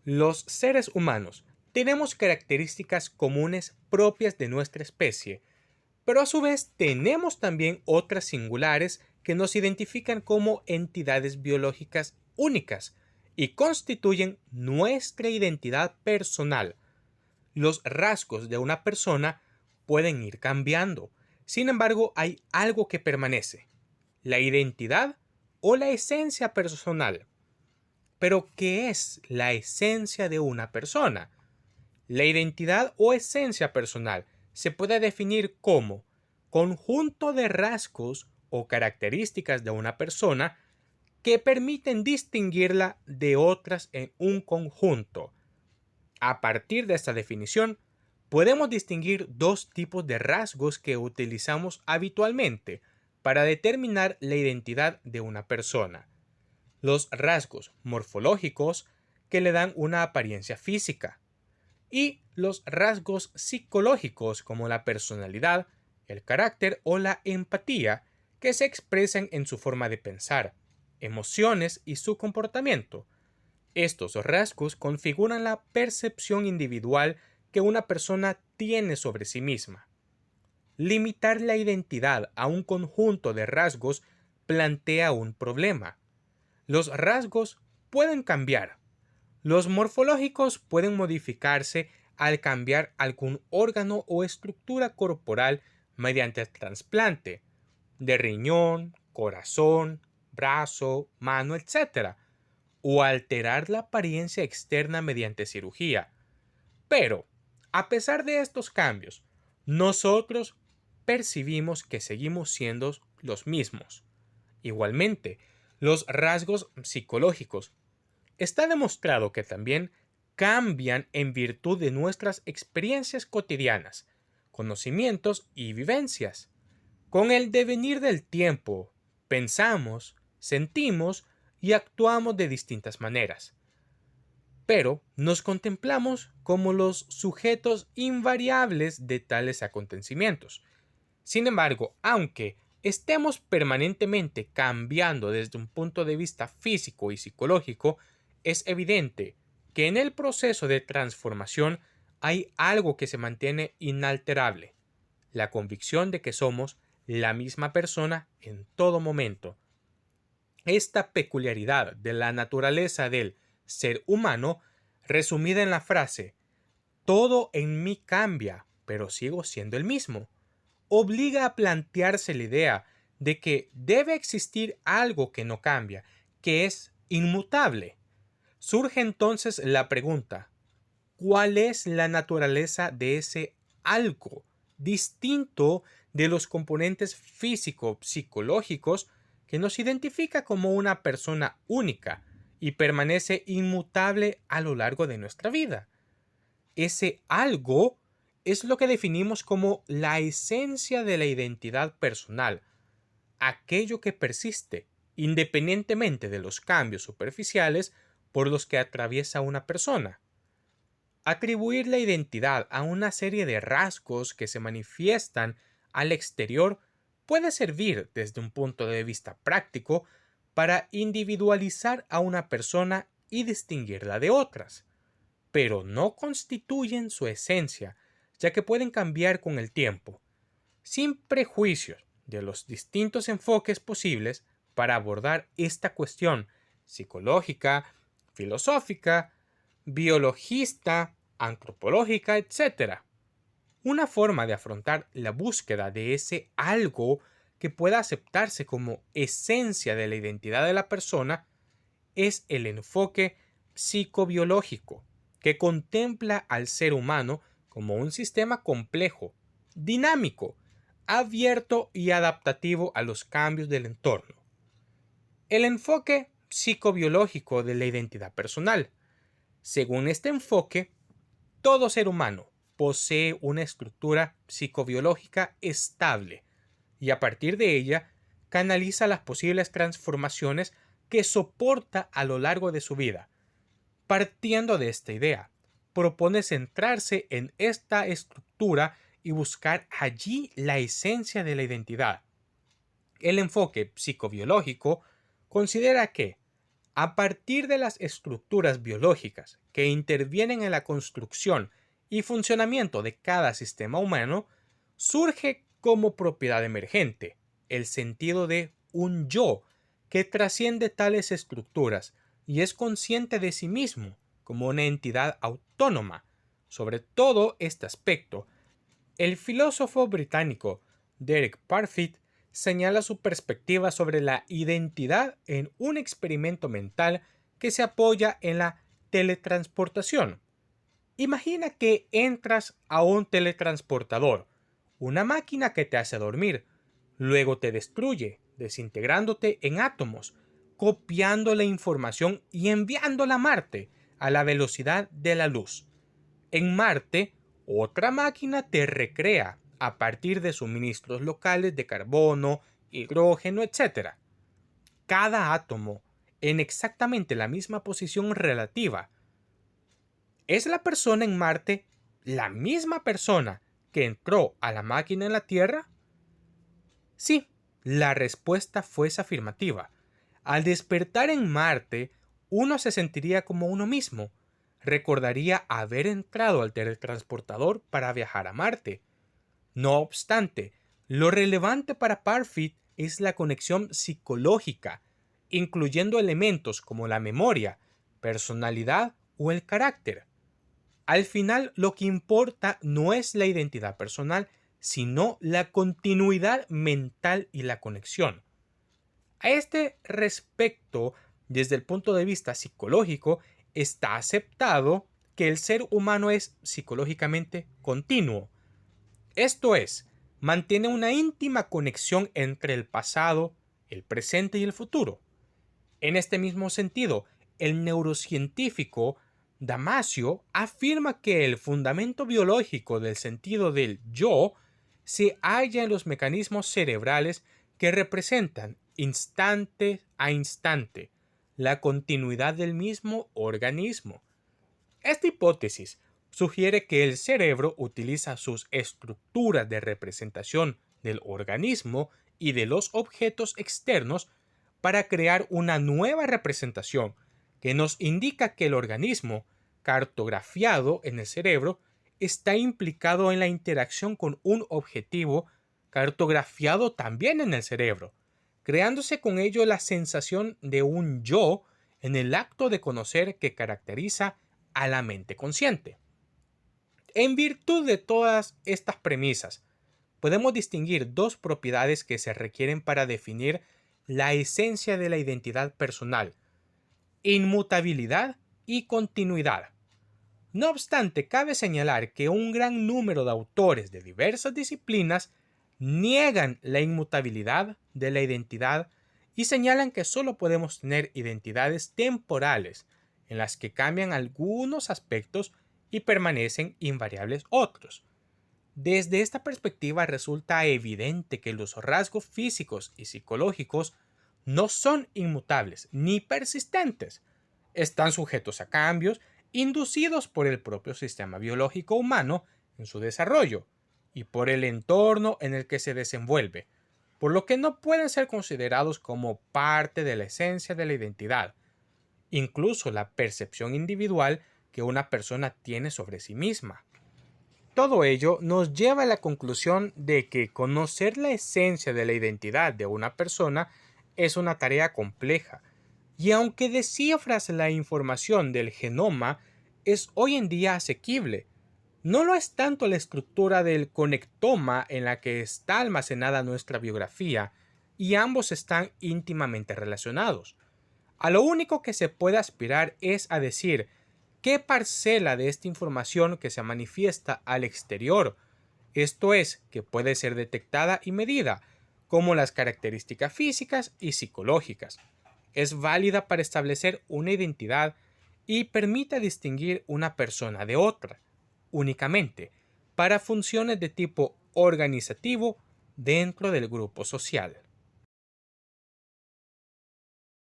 Los seres humanos tenemos características comunes propias de nuestra especie, pero a su vez tenemos también otras singulares que nos identifican como entidades biológicas únicas y constituyen nuestra identidad personal. Los rasgos de una persona pueden ir cambiando, sin embargo hay algo que permanece: la identidad o la esencia personal. Pero, ¿qué es la esencia de una persona? La identidad o esencia personal se puede definir como conjunto de rasgos o características de una persona que permiten distinguirla de otras en un conjunto. A partir de esta definición, podemos distinguir dos tipos de rasgos que utilizamos habitualmente para determinar la identidad de una persona: los rasgos morfológicos, que le dan una apariencia física, y los rasgos psicológicos, como la personalidad, el carácter o la empatía, que se expresan en su forma de pensar, emociones y su comportamiento. Estos rasgos configuran la percepción individual que una persona tiene sobre sí misma. Limitar la identidad a un conjunto de rasgos plantea un problema. Los rasgos pueden cambiar. Los morfológicos pueden modificarse al cambiar algún órgano o estructura corporal mediante el trasplante de riñón, corazón, brazo, mano, etc., o alterar la apariencia externa mediante cirugía. Pero, a pesar de estos cambios, nosotros percibimos que seguimos siendo los mismos. Igualmente, los rasgos psicológicos. Está demostrado que también cambian en virtud de nuestras experiencias cotidianas, conocimientos y vivencias. Con el devenir del tiempo, pensamos, sentimos y actuamos de distintas maneras, pero nos contemplamos como los sujetos invariables de tales acontecimientos. Sin embargo, aunque estemos permanentemente cambiando desde un punto de vista físico y psicológico, es evidente que en el proceso de transformación hay algo que se mantiene inalterable: la convicción de que somos la misma persona en todo momento. Esta peculiaridad de la naturaleza del ser humano, resumida en la frase "todo en mí cambia, pero sigo siendo el mismo", obliga a plantearse la idea de que debe existir algo que no cambia, que es inmutable. Surge entonces la pregunta: ¿cuál es la naturaleza de ese algo distinto de los componentes físico-psicológicos que nos identifica como una persona única y permanece inmutable a lo largo de nuestra vida? Ese algo es lo que definimos como la esencia de la identidad personal, aquello que persiste independientemente de los cambios superficiales por los que atraviesa una persona. Atribuir la identidad a una serie de rasgos que se manifiestan al exterior puede servir desde un punto de vista práctico para individualizar a una persona y distinguirla de otras, pero no constituyen su esencia, ya que pueden cambiar con el tiempo. Sin prejuicios de los distintos enfoques posibles para abordar esta cuestión psicológica, filosófica, biologista, antropológica, etc. Una forma de afrontar la búsqueda de ese algo que pueda aceptarse como esencia de la identidad de la persona es el enfoque psicobiológico, que contempla al ser humano como un sistema complejo, dinámico, abierto y adaptativo a los cambios del entorno. El enfoque psicobiológico de la identidad personal. Según este enfoque, todo ser humano posee una estructura psicobiológica estable y a partir de ella canaliza las posibles transformaciones que soporta a lo largo de su vida. Partiendo de esta idea, propone centrarse en esta estructura y buscar allí la esencia de la identidad. El enfoque psicobiológico considera que, A partir de las estructuras biológicas que intervienen en la construcción y funcionamiento de cada sistema humano, surge como propiedad emergente el sentido de un yo que trasciende tales estructuras y es consciente de sí mismo como una entidad autónoma. Sobre todo este aspecto, el filósofo británico Derek Parfit señala su perspectiva sobre la identidad en un experimento mental que se apoya en la teletransportación. Imagina que entras a un teletransportador, una máquina que te hace dormir, luego te destruye, desintegrándote en átomos, copiando la información y enviándola a Marte a la velocidad de la luz. En Marte, otra máquina te recrea a partir de suministros locales de carbono, hidrógeno, etc. Cada átomo en exactamente la misma posición relativa. ¿Es la persona en Marte la misma persona que entró a la máquina en la Tierra? Sí, la respuesta fue afirmativa. Al despertar en Marte, uno se sentiría como uno mismo. Recordaría haber entrado al teletransportador para viajar a Marte. No obstante, lo relevante para Parfit es la conexión psicológica, incluyendo elementos como la memoria, personalidad o el carácter. Al final, lo que importa no es la identidad personal, sino la continuidad mental y la conexión. A este respecto, desde el punto de vista psicológico, está aceptado que el ser humano es psicológicamente continuo. Esto es, mantiene una íntima conexión entre el pasado, el presente y el futuro. En este mismo sentido, el neurocientífico Damasio afirma que el fundamento biológico del sentido del yo se halla en los mecanismos cerebrales que representan instante a instante la continuidad del mismo organismo. Esta hipótesis sugiere que el cerebro utiliza sus estructuras de representación del organismo y de los objetos externos para crear una nueva representación que nos indica que el organismo cartografiado en el cerebro está implicado en la interacción con un objetivo cartografiado también en el cerebro, creándose con ello la sensación de un yo en el acto de conocer que caracteriza a la mente consciente. En virtud de todas estas premisas, podemos distinguir dos propiedades que se requieren para definir la esencia de la identidad personal: inmutabilidad y continuidad. No obstante, cabe señalar que un gran número de autores de diversas disciplinas niegan la inmutabilidad de la identidad y señalan que solo podemos tener identidades temporales en las que cambian algunos aspectos y permanecen invariables otros. Desde esta perspectiva resulta evidente que los rasgos físicos y psicológicos no son inmutables ni persistentes. Están sujetos a cambios inducidos por el propio sistema biológico humano en su desarrollo y por el entorno en el que se desenvuelve, por lo que no pueden ser considerados como parte de la esencia de la identidad, incluso la percepción individual que una persona tiene sobre sí misma. Todo ello nos lleva a la conclusión de que conocer la esencia de la identidad de una persona es una tarea compleja, y aunque descifras la información del genoma es hoy en día asequible, no lo es tanto la estructura del conectoma en la que está almacenada nuestra biografía, y ambos están íntimamente relacionados. A lo único que se puede aspirar es a decir qué parcela de esta información que se manifiesta al exterior, esto es, que puede ser detectada y medida, como las características físicas y psicológicas, es válida para establecer una identidad y permite distinguir una persona de otra, únicamente para funciones de tipo organizativo dentro del grupo social.